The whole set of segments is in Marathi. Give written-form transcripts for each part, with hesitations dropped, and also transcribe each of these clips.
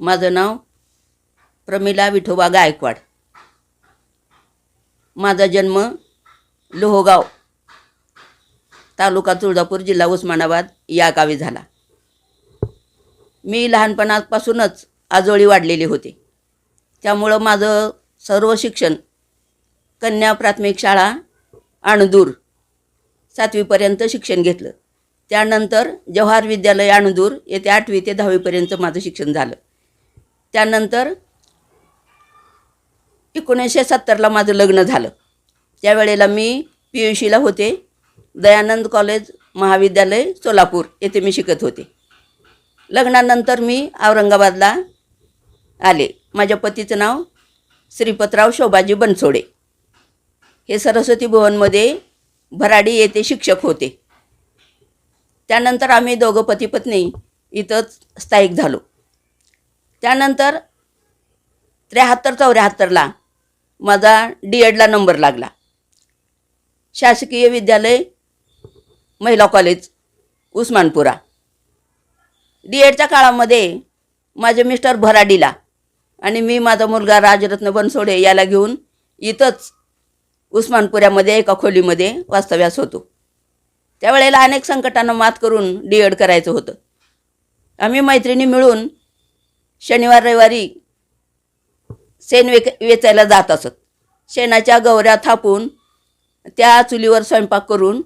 माझं नाव प्रमिला विठोबा गायकवाड. माझा जन्म लोहगाव, तालुका तुळजापूर, जिल्हा उस्मानाबाद या गावी झाला. मी लहानपणापासूनच आजोळी वाढलेले होते. त्यामुळं माझं सर्व शिक्षण कन्या प्राथमिक शाळा अणदूर 7वीपर्यंत शिक्षण घेतलं. त्यानंतर जवाहर विद्यालय अणदूर येथे 8वी ते 10वीपर्यंत माझं शिक्षण झालं. त्यानंतर 1970ला माझं लग्न झालं. त्यावेळेला मी PUCला होते. दयानंद कॉलेज महाविद्यालय सोलापूर येथे मी शिकत होते. लग्नानंतर मी औरंगाबादला आले. माझ्या पतीचं नाव श्रीपतराव शोभाजी बनसोडे. हे सरस्वती भुवनमध्ये भराडी येथे शिक्षक होते. त्यानंतर आम्ही दोघं पती पत्नी इथंच स्थायिक झालो. त्यानंतर 73-74ला माझा D.EDला नंबर लागला. शासकीय विद्यालय महिला कॉलेज उस्मानपुरा. D.EDच्या काळामध्ये माझे मिस्टर भराडीला आणि मी माझा मुलगा राजरत्न बनसोडे याला घेऊन इथंच उस्मानपुऱ्यामध्ये एका खोलीमध्ये वास्तव्यास होतो. त्यावेळेला अनेक संकटांना मात करून D.ED करायचं होतं. आम्ही मैत्रिणी मिळून शनिवार रविवारी शेण वेचायला जात असत. शेणाच्या गवऱ्या थापून त्या चुलीवर स्वयंपाक करून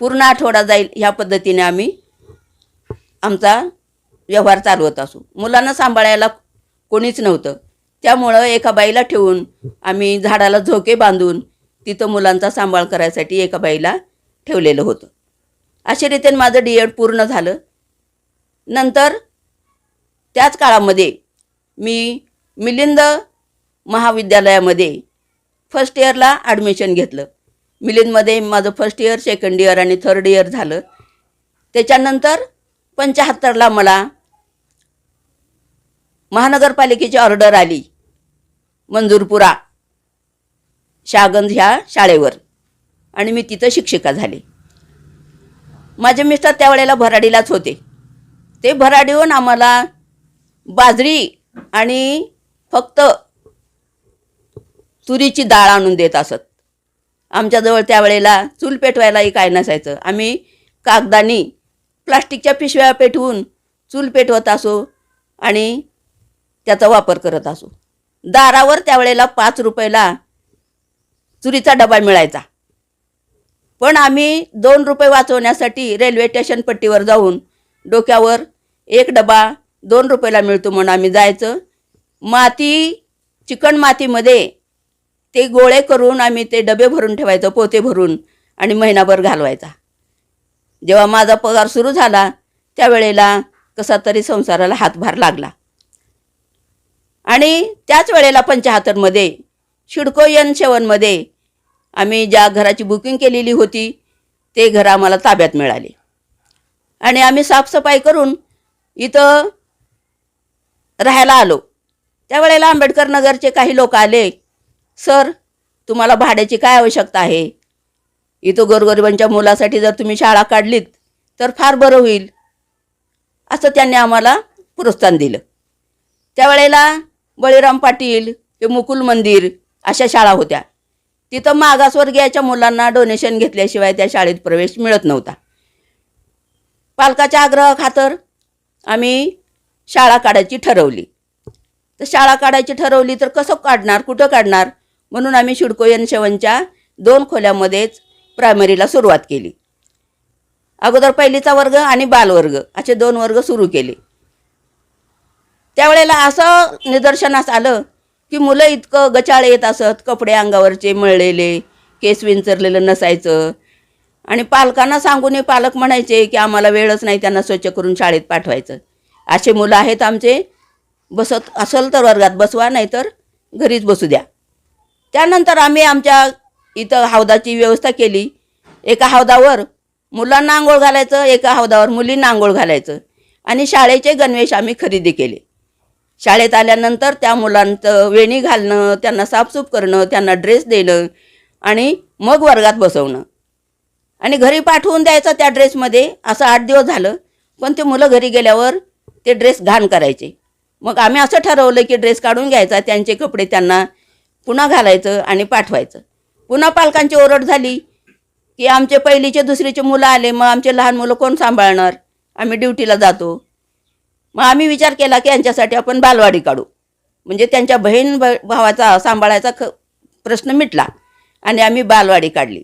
पूर्ण आठवडा जाईल ह्या पद्धतीने आम्ही आमचा व्यवहार चालवत असू. मुलांना सांभाळायला कोणीच नव्हतं. त्यामुळं एका बाईला ठेवून आम्ही झाडाला झोके बांधून तिथं मुलांचा सांभाळ करायसाठी एका बाईला ठेवलेलं होतं. अशा रीतीने माझं D.ED पूर्ण झालं. नंतर त्याच काळामध्ये मी मिलिंद महाविद्यालयामध्ये फर्स्ट इयरला ॲडमिशन घेतलं. मिलिंदमध्ये माझं फर्स्ट इयर, सेकंड इयर आणि थर्ड इयर झालं. त्याच्यानंतर 75ला मला महानगरपालिकेची ऑर्डर आली मंजूरपुरा शागंज ह्या शाळेवर आणि मी तिथं शिक्षिका झाले. माझे मिस्टर त्यावेळेला भराडीलाच होते. ते भराडीहून आम्हाला बाजरी आणि फक्त तुरीची डाळ आणून देत असत. आमच्याजवळ त्यावेळेला चूल पेटवायलाही काय नसायचं. आम्ही कागदानी प्लास्टिकच्या पिशव्या पेटवून चूल पेटवत असो आणि त्याचा वापर करत असो. दारावर त्यावेळेला 5 रुपयाला चुरीचा डबा मिळायचा. पण आम्ही 2 रुपये वाचवण्यासाठी रेल्वे स्टेशन पट्टीवर जाऊन डोक्यावर एक डबा 2 रुपयाला मिळतो म्हणून आम्ही जायचं. चिकण मातीमध्ये ते गोळे करून आम्ही ते डबे भरून ठेवायचं, पोते भरून, आणि महिनाभर घालवायचा. जेव्हा माझा पगार सुरू झाला त्यावेळेला कसा तरी संसाराला हातभार लागला. आणि त्याच वेळेला 75मध्ये शिडको N7मध्ये आम्ही ज्या घराची बुकिंग केलेली होती ते घर आम्हाला ताब्यात मिळाले आणि आम्ही साफसफाई करून इथं राहायला आलो. त्यावेळेला आंबेडकर नगरचे काही लोक आले. सर, तुम्हाला भाड्याची काय आवश्यकता आहे? इथं गोरगरिबांच्या मुलासाठी जर तुम्ही शाळा काढलीत तर फार बरं होईल, असं त्यांनी आम्हाला प्रोत्साहन दिलं. त्यावेळेला बळीराम पाटील, ते मुकुल मंदिर अशा शाळा होत्या. तिथं मागासवर्गीयाच्या मुलांना डोनेशन घेतल्याशिवाय त्या शाळेत प्रवेश मिळत नव्हता. पालकाच्या आग्रहाखातर आम्ही शाळा काढायची ठरवली. तर शाळा काढायची ठरवली तर कसं काढणार, कुठं काढणार, म्हणून आम्ही शिडको N7च्या 2 खोल्यामध्येच प्रायमरीला सुरुवात केली. अगोदर पहिलीचा वर्ग आणि बालवर्ग असे 2 वर्ग सुरू केले. त्यावेळेला असं निदर्शनास आलं की मुलं इतकं गचाळ येत असत, कपडे अंगावरचे मळलेले, केस विंचरलेलं नसायचं. आणि पालकांना सांगूनही पालक म्हणायचे की आम्हाला वेळच नाही त्यांना स्वच्छ करून शाळेत पाठवायचं. असे मुलं आहेत आमचे, बसत असेल तर वर्गात बसवा, नाहीतर घरीच बसू द्या. त्यानंतर आम्ही आमच्या इथं हौदाची व्यवस्था केली. एका हौदावर मुलांना आंघोळ घालायचं, एका हौदावर मुलींना आंघोळ घालायचं. आणि शाळेचे गणवेश आम्ही खरेदी केले. शाळेत आल्यानंतर त्या मुलांचं वेणी घालणं, त्यांना साफसूफ करणं, त्यांना ड्रेस देणं आणि मग वर्गात बसवणं आणि घरी पाठवून द्यायचं त्या ड्रेसमध्ये. असं 8 दिवस झालं. पण ते मुलं घरी गेल्यावर ते ड्रेस घाण करायचे. मग आम्ही असं ठरवलं की ड्रेस काढून घ्यायचा, त्यांचे कपडे त्यांना पुन्हा घालायचं आणि पाठवायचं. पुन्हा पालकांची ओरड झाली की आमचे पहिलीचे दुसरीचे मुलं आले, मग आमचे लहान मुलं कोण सांभाळणार, आम्ही ड्युटीला जातो. मग आम्ही विचार केला की यांच्यासाठी आपण बालवाडी काढू, म्हणजे त्यांच्या बहीण भावाचा सांभाळायचा प्रश्न मिटला आणि आम्ही बालवाडी काढली.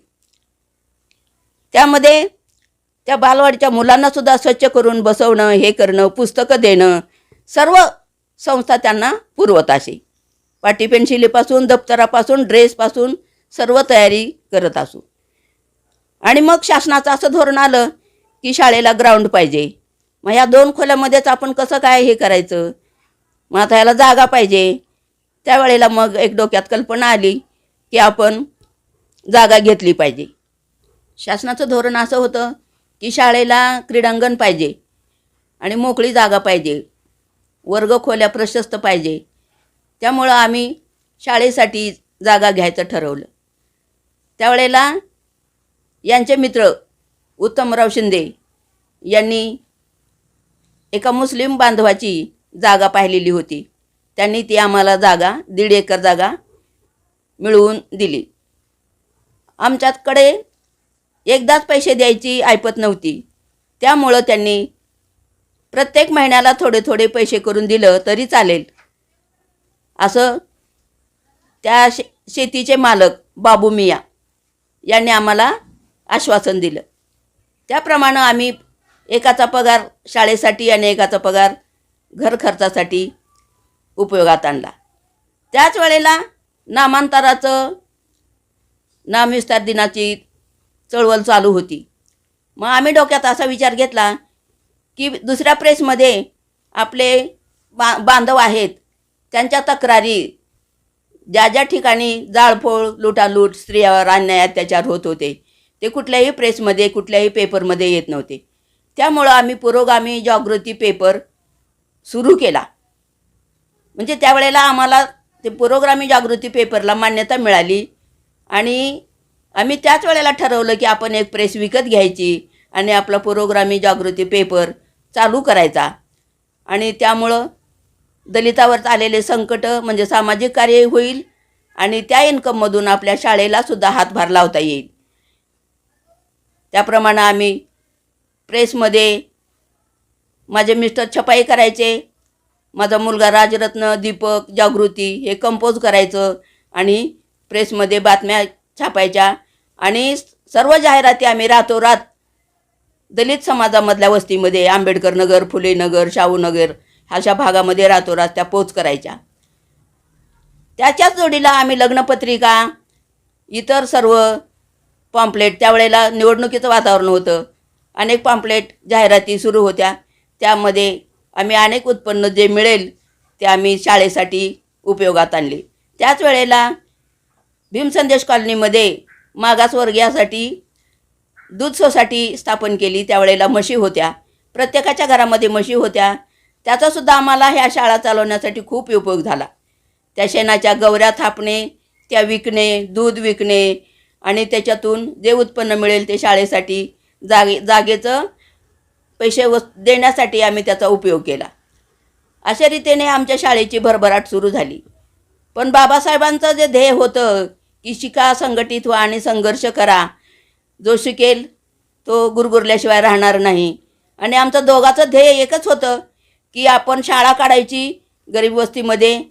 त्यामध्ये त्या बालवाडीच्या मुलांनासुद्धा स्वच्छ करून बसवणं, हे करणं, पुस्तकं देणं, सर्व संस्था त्यांना पुरवत असे. पाटी पेन्शिलीपासून, दप्तरापासून, ड्रेसपासून सर्व तयारी करत असू. आणि मग शासनाचं असं धोरण आलं की शाळेला ग्राउंड पाहिजे. मग ह्या 2 खोल्यामध्येच आपण कसं काय हे करायचं, मग आता ह्याला जागा पाहिजे. त्यावेळेला मग एक डोक्यात कल्पना आली की आपण जागा घेतली पाहिजे. शासनाचं धोरण असं होतं की शाळेला क्रीडांगण पाहिजे आणि मोकळी जागा पाहिजे, वर्ग खोल्या प्रशस्त पाहिजे. त्यामुळं आम्ही शाळेसाठी जागा घ्यायचं ठरवलं. त्यावेळेला यांचे मित्र उत्तमराव शिंदे यांनी एका मुस्लिम बांधवाची जागा पाहिलेली होती. त्यांनी ती आम्हाला जागा 1.5 एकर जागा मिळवून दिली. आमच्याकडे एकदाच पैसे द्यायची ऐपत नव्हती. त्यामुळं त्यांनी प्रत्येक महिन्याला थोडे थोडे पैसे करून दिलं तरी चालेल असं त्या शेतीचे मालक बाबू मिया यांनी आम्हाला आश्वासन दिलं. त्याप्रमाणे आम्ही एकाचा पगार शाळेसाठी आणि एकाचा पगार घर खर्चासाठी उपयोगात आणला. त्याच वेळेला नामांतराचं नामविस्तार दिनाची चळवळ चालू होती. मग आम्ही डोक्यात असा विचार घेतला की दुसऱ्या प्रेसमध्ये आपले बांधव आहेत, त्यांच्या तक्रारी ज्या ज्या ठिकाणी जाळपोळ, लुटालूट, स्त्रियावर अन्याय अत्याचार होत होते ते कुठल्याही प्रेसमध्ये, कुठल्याही पेपरमध्ये येत नव्हते. त्यामुळं आम्ही पुरोगामी जागृती पेपर सुरू केला. म्हणजे त्यावेळेला आम्हाला ते पुरोगामी जागृती पेपरला मान्यता मिळाली आणि आम्ही त्याच वेळेला ठरवलं की आपण एक प्रेस विकत घ्यायची आणि आपला पुरोगामी जागृती पेपर चालू करायचा. आणि त्यामुळं दलितावर आलेले संकट म्हणजे सामाजिक कार्य होईल आणि त्या इन्कममधून आपल्या शाळेलासुद्धा हातभार लावता येईल. त्याप्रमाणे आम्ही प्रेसमध्ये माझे मिस्टर छपाई करायचे, माझा मुलगा राजरत्न, दीपक, जागृती हे कंपोज करायचं आणि प्रेसमध्ये बातम्या छापायच्या. आणि सर्व जाहिराती आम्ही रातोरात दलित समाजामधल्या वस्तीमध्ये, आंबेडकर नगर, फुले नगर, शाहू नगर अशा भागामध्ये रातोरात त्या पोच करायच्या. त्याच्याच जोडीला आम्ही लग्नपत्रिका, इतर सर्व पॉम्पलेट, त्यावेळेला निवडणुकीचं वातावरण होतं, अनेक पॉम्पलेट जाहिराती सुरू होत्या. त्यामध्ये आम्ही अनेक उत्पन्न जे मिळेल ते आम्ही शाळेसाठी उपयोगात आणले. त्याच वेळेला भीमसंदेश कॉलनीमध्ये मागासवर्गीयासाठी दूध सोसायटी स्थापन केली. त्यावेळेला म्हशी होत्या, प्रत्येकाच्या घरामध्ये म्हशी होत्या. त्याचासुद्धा आम्हाला ह्या शाळा चालवण्यासाठी खूप उपयोग झाला. त्या शेणाच्या गवऱ्या थापणे, त्या विकणे, दूध विकणे आणि त्याच्यातून जे उत्पन्न मिळेल ते शाळेसाठी जागेचं पैसे देण्यासाठी आम्ही त्याचा उपयोग केला. अशा रीतीने आमच्या शाळेची भरभराट सुरू झाली. पण बाबासाहेबांचं जे ध्येय होतं की शिका, संघटित व्हा आणि संघर्ष करा, जो शिकेल तो गुरगुरल्याशिवाय राहणार नाही. आणि आमचं दोघाचं ध्येय एकच होतं की आपण शाळा काढायची गरीब वस्तीमध्ये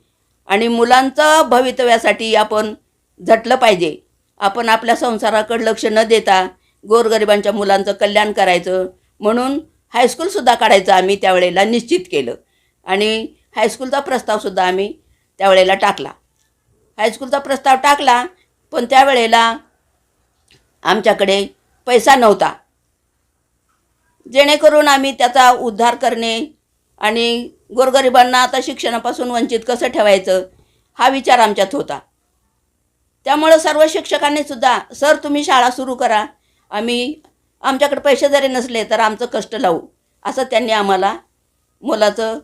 आणि मुलांचं भवितव्यासाठी आपण झटलं पाहिजे. आपण आपल्या संसाराकडे लक्ष न देता गोरगरिबांच्या मुलांचं कल्याण करायचं म्हणून हायस्कूलसुद्धा काढायचं आम्ही त्यावेळेला निश्चित केलं. आणि हायस्कूलचा प्रस्तावसुद्धा आम्ही त्यावेळेला टाकला. हायस्कूलचा प्रस्ताव टाकला, पण त्यावेळेला आमच्याकडे पैसा नव्हता, जेणेकरून आम्ही त्याचा उद्धार करणे आणि गोरगरिबांना आता शिक्षणापासून वंचित कसं ठेवायचं हा विचार आमच्यात होता. त्यामुळं सर्व शिक्षकांनीसुद्धा, सर तुम्ही शाळा सुरू करा, आमच्याकडे पैसे जरी नसले तर आमचं कष्ट लावू, असं त्यांनी आम्हाला मुलाचं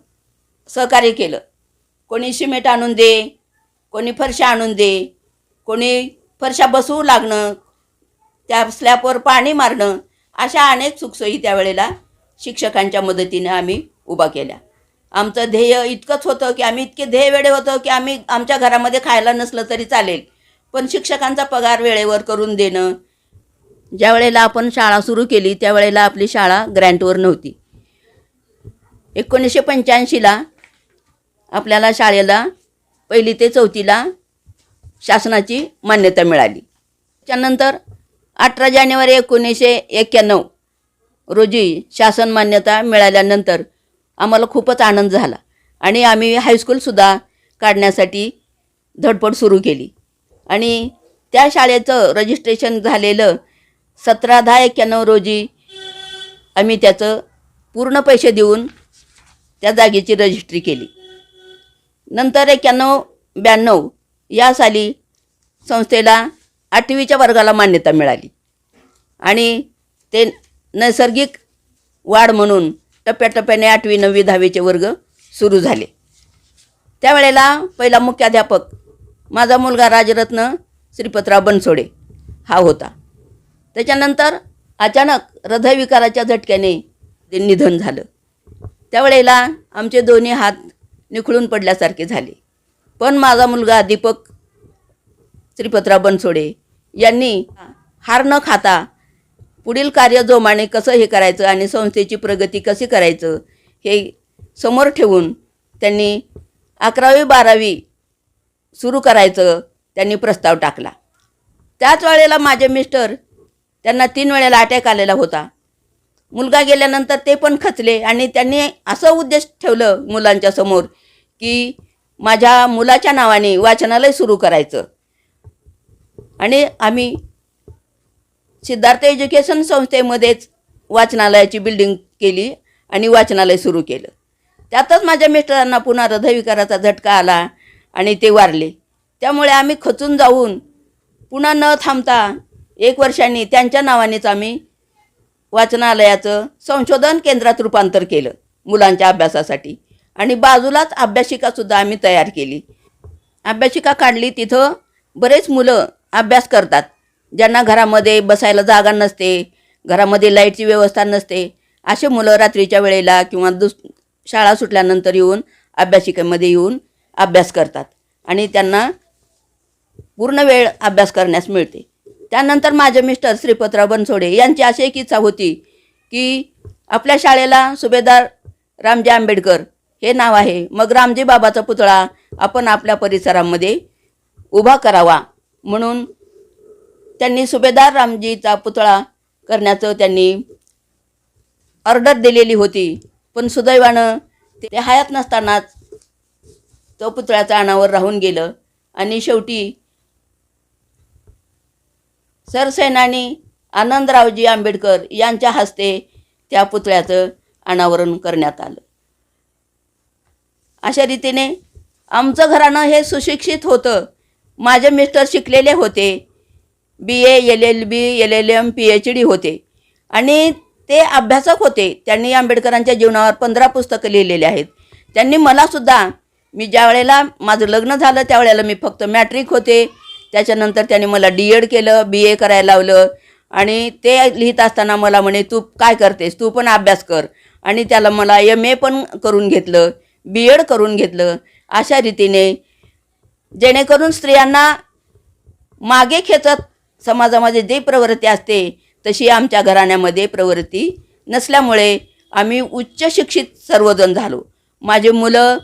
सहकार्य केलं. कोणी सिमेंट आणून दे, कोणी फरशा आणून दे, कोणी फरशा बसवू लागणं, त्या स्लॅबवर पाणी मारणं, अशा अनेक सुखसोयी त्यावेळेला शिक्षकांच्या मदतीने आम्ही उभा केल्या. आमचं ध्येय इतकंच होतं की आम्ही इतके ध्येयवेडे होतो की आम्ही आमच्या घरामध्ये खायला नसलं तरी चालेल, पण शिक्षकांचा पगार वेळेवर करून देणं. ज्या वेळेला आपण शाळा सुरू केली त्यावेळेला आपली शाळा ग्रँटवर नव्हती. 1985ला आपल्याला शाळेला 1ली ते 4थीला शासनाची मान्यता मिळाली. त्यानंतर 18 जानेवारी 1991 रोजी शासन मान्यता मिळाल्यानंतर आम्हाला खूपच आनंद झाला आणि आम्ही हायस्कूलसुद्धा काढण्यासाठी धडपड सुरू केली. आणि त्या शाळेचं रजिस्ट्रेशन झालेलं 17/10/91 रोजी आम्ही त्याचं पूर्ण पैसे देऊन त्या जागेची रजिस्ट्री केली. नंतर 91-92 या साली संस्थेला 8वीच्या वर्गाला मान्यता मिळाली आणि ते नैसर्गिक वाढ म्हणून टप्प्याटप्प्याने 8वी 9वी 10वीचे वर्ग सुरू झाले. त्यावेळेला पहिला मुख्याध्यापक माझा मुलगा राजरत्न श्रीपतराव बनसोडे हा होता. त्याच्यानंतर अचानक हृदयविकाराच्या झटक्याने ते निधन झालं. त्यावेळेला आमचे दोन्ही हात निखळून पडल्यासारखे झाले. पण माझा मुलगा दीपक श्रीपतराव बनसोडे यांनी हार न खाता पुढील कार्य जोमाने कसं हे करायचं आणि संस्थेची प्रगती कशी करायचं हे समोर ठेवून त्यांनी 11वी 12वी सुरू करायचं त्यांनी प्रस्ताव टाकला. त्याच वेळेला माझे मिस्टर त्यांना 3 वेळेला अटॅक आलेला होता. मुलगा गेल्यानंतर ते पण खचले आणि त्यांनी असं उद्देश ठेवलं मुलांच्या समोर की माझ्या मुलाच्या नावाने वाचनालय सुरू करायचं. आणि आम्ही सिद्धार्थ एज्युकेशन संस्थेमध्येच वाचनालयाची बिल्डिंग केली आणि वाचनालय सुरू केलं. त्यातच माझ्या मिस्टरांना पुन्हा हृदयविकाराचा झटका आला आणि ते वारले. त्यामुळे आम्ही खचून जाऊन पुन्हा न थांबता 1 वर्षांनी त्यांच्या नावानेच आम्ही वाचनालयाचं संशोधन केंद्रात रूपांतर केलं मुलांच्या अभ्यासासाठी. आणि बाजूलाच अभ्यासिकासुद्धा आम्ही तयार केली. अभ्यासिका काढली. तिथं बरेच मुलं अभ्यास करतात ज्यांना घरामध्ये बसायला जागा नसते, घरामध्ये लाईटची व्यवस्था नसते. असे मुलं रात्रीच्या वेळेला किंवा शाळा सुटल्यानंतर येऊन अभ्यासिकेमध्ये येऊन अभ्यास करतात आणि त्यांना पूर्ण वेळ अभ्यास करण्यास मिळते. त्यानंतर माझे मिस्टर श्रीपतराव बनसोडे यांची अशी एक इच्छा होती की आपल्या शाळेला सुभेदार रामजी आंबेडकर हे नाव आहे, मग रामजी बाबाचा पुतळा आपण आपल्या परिसरामध्ये उभा करावा. म्हणून त्यांनी सुभेदार रामजीचा पुतळा करण्याचं त्यांनी ऑर्डर दिलेली होती. पण सुदैवानं ते हयात नसतानाच तो पुतळ्याचं अनावर राहून गेलं आणि शेवटी सरसेनानी आनंदरावजी आंबेडकर यांच्या हस्ते त्या पुतळ्याचं अनावरण करण्यात आलं. अशा रीतीने आमचं घराणं हे सुशिक्षित होतं. माझे मिस्टर शिकलेले होते, BA LLB LLM PhD होते आणि ते अभ्यासक होते. त्यांनी आंबेडकरांच्या जीवनावर 15 पुस्तकं लिहिलेली आहेत. त्यांनी मलासुद्धा, मी ज्या वेळेला माझं लग्न झालं त्यावेळेला मी फक्त मॅट्रिक होते. त्याच्यानंतर त्यांनी मला DED केलं, BA करायला लावलं आणि ते लिहित असताना मला म्हणे तू काय करतेस, तू पण अभ्यास कर. आणि त्याला मला MA पण करून घेतलं, BEd करून घेतलं. अशा रीतीने जेणेकरून स्त्रियांना मागे खेचत समाजामध्ये जे प्रवृत्ती असते तशी आमच्या घराण्यामध्ये प्रवृत्ती नसल्यामुळे आम्ही उच्च शिक्षित सर्वजण झालो. माझे मुलं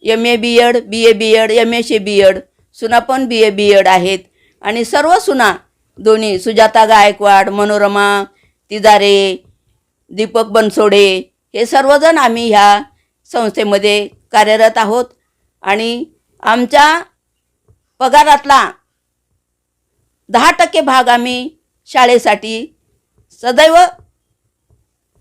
MA BEd, BA BEd, MSc BEd, सुना पण BA BEd आहेत. आणि सर्व सुना दोन्ही सुजाता गायकवाड, मनोरमा तिजारे, दीपक बनसोडे हे सर्वजण आम्ही ह्या संस्थेमध्ये कार्यरत आहोत. आणि आमच्या पगारातला 10% भाग आम्ही शाळेसाठी सदैव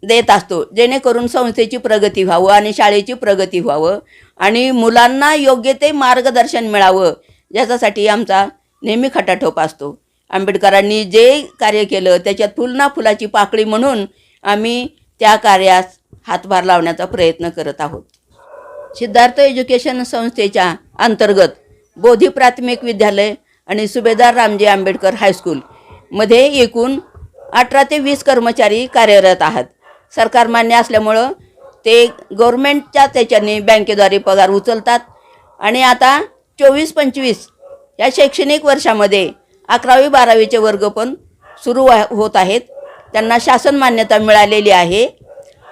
देत असतो, जेणेकरून संस्थेची प्रगती व्हावं आणि शाळेची प्रगती व्हावं आणि मुलांना योग्य ते मार्गदर्शन मिळावं, याच्यासाठी आमचा नेहमी खटाटोप असतो. आंबेडकरांनी जे कार्य केलं त्याच्यात फुल ना फुलाची पाकळी म्हणून आम्ही त्या कार्यास हातभार लावण्याचा प्रयत्न करत आहोत. सिद्धार्थ एज्युकेशन संस्थेच्या अंतर्गत बोधी प्राथमिक विद्यालय आणि सुभेदार रामजी आंबेडकर हायस्कूलमध्ये एकूण 18 ते 20 कर्मचारी कार्यरत आहात. सरकार मान्य असल्यामुळं ते गव्हर्मेंटच्या त्याच्याने बँकेद्वारे पगार उचलतात आणि आता 24-25 या शैक्षणिक वर्षामध्ये 11वी-12वीचे वर्ग पण सुरू होत आहेत. त्यांना शासन मान्यता मिळालेली आहे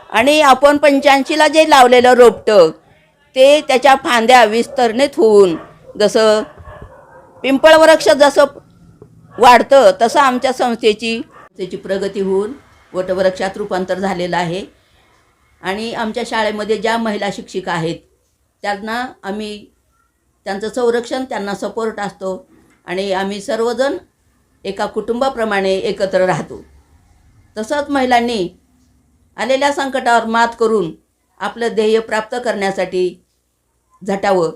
आणि आपण 85ला जे लावलेलं रोपटं ते त्याच्या फांद्या विस्तरणित होऊन जसं पिंपळवृक्ष जसं वाढतं तसं आमच्या संस्थेची प्रगती होऊन वटवृक्षात रूपांतर झालेलं आहे. आणि आमच्या शाळेमध्ये ज्या महिला शिक्षिका आहेत त्यांना आम्ही त्यांचं संरक्षण, त्यांना सपोर्ट असतो आणि आम्ही सर्वजण एका कुटुंबाप्रमाणे एकत्र राहतो. तसंच महिलांनी आलेल्या संकटावर मात करून आपलं ध्येय प्राप्त करण्यासाठी झटावं.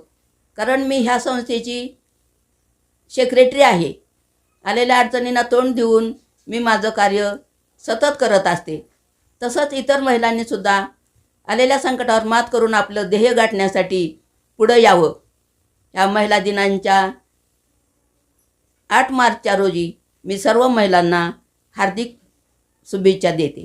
कारण मी ह्या संस्थेची सेक्रेटरी आहे. आलेल्या अडचणींना तोंड देऊन मी माझं कार्य सतत करत असते. तसंच इतर महिलांनीसुद्धा आलेल्या संकटावर मात करून आपलं ध्येय गाठण्यासाठी पुढं यावं. या महिला दिनांच्या 8 मार्चच्या रोजी मी सर्व महिलांना हार्दिक शुभेच्छा देते.